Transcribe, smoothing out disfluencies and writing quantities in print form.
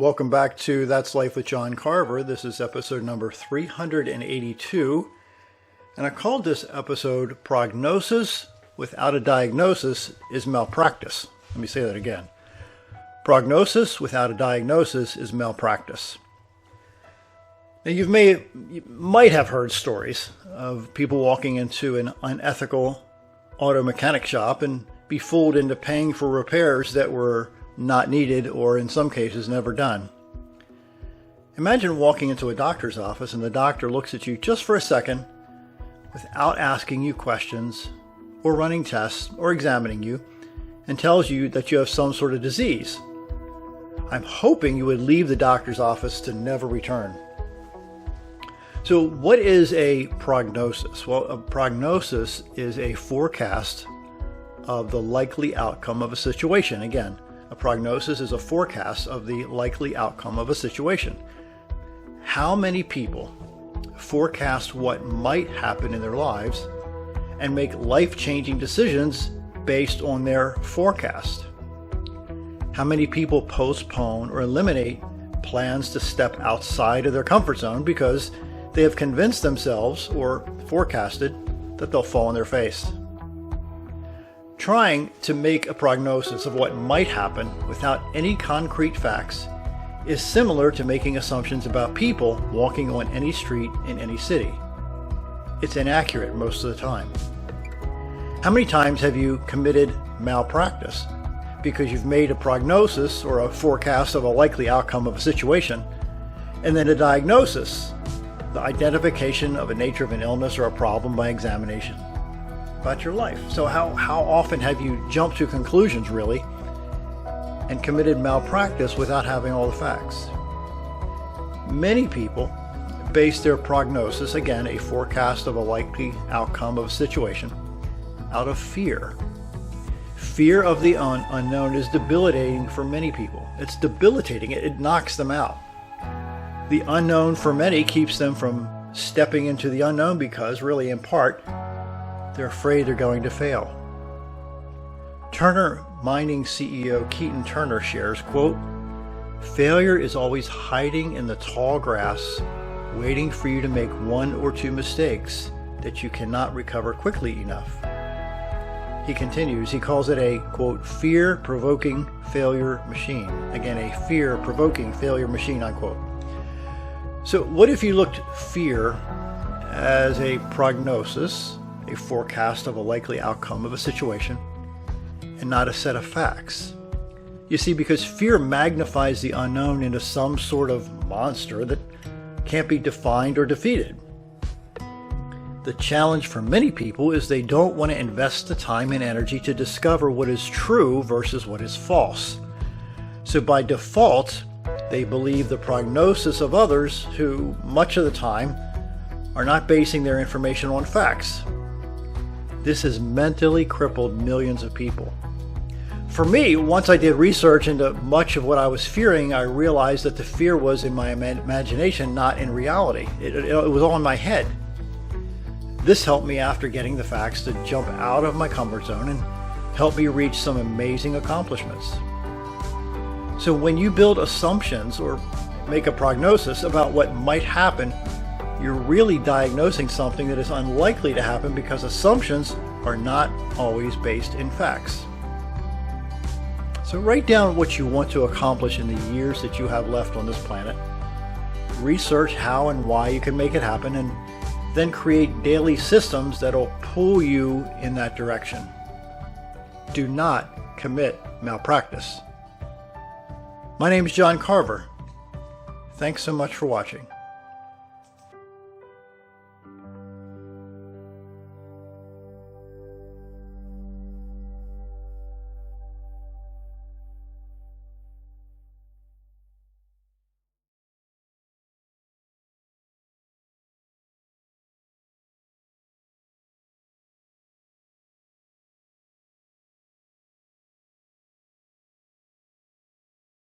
Welcome back to That's Life with John Carver. This is episode number 382. And I called this episode Prognosis Without a Diagnosis is Malpractice. Let me say that again. Prognosis without a diagnosis is malpractice. Now you might have heard stories of people walking into an unethical auto mechanic shop and be fooled into paying for repairs that were not needed or in some cases never done. Imagine walking into a doctor's office and the doctor looks at you just for a second without asking you questions or running tests or examining you and tells you that you have some sort of disease. I'm hoping you would leave the doctor's office to never return. So what is a prognosis? Well, a prognosis is a forecast of the likely outcome of a situation. Again, a prognosis is a forecast of the likely outcome of a situation. How many people forecast what might happen in their lives and make life-changing decisions based on their forecast? How many people postpone or eliminate plans to step outside of their comfort zone because they have convinced themselves or forecasted that they'll fall on their face? Trying to make a prognosis of what might happen without any concrete facts is similar to making assumptions about people walking on any street in any city. It's inaccurate most of the time. How many times have you committed malpractice because you've made a prognosis or a forecast of a likely outcome of a situation, and then a diagnosis, the identification of a nature of an illness or a problem by examination about your life? So how often have you jumped to conclusions, really, and committed malpractice without having all the facts? Many people base their prognosis, again, a forecast of a likely outcome of a situation, out of fear. Fear of the unknown is debilitating for many people. It's debilitating. It knocks them out. The unknown for many keeps them from stepping into the unknown because, really, in part, they're afraid they're going to fail. Turner Mining CEO Keaton Turner shares, quote, "Failure is always hiding in the tall grass, waiting for you to make one or two mistakes that you cannot recover quickly enough." He continues, he calls it a, quote, "fear-provoking failure machine." Again, a fear-provoking failure machine, unquote. So what if you looked fear as a prognosis, a forecast of a likely outcome of a situation, and not a set of facts? You see, because fear magnifies the unknown into some sort of monster that can't be defined or defeated. The challenge for many people is they don't want to invest the time and energy to discover what is true versus what is false. So by default, they believe the prognosis of others who, much of the time, are not basing their information on facts. This has mentally crippled millions of people. For me, once I did research into much of what I was fearing, I realized that the fear was in my imagination, not in reality. It was all in my head. This helped me, after getting the facts, to jump out of my comfort zone and help me reach some amazing accomplishments. So when you build assumptions or make a prognosis about what might happen, you're really diagnosing something that is unlikely to happen because assumptions are not always based in facts. So write down what you want to accomplish in the years that you have left on this planet. Research how and why you can make it happen, and then create daily systems that'll pull you in that direction. Do not commit malpractice. My name is John Carver. Thanks so much for watching.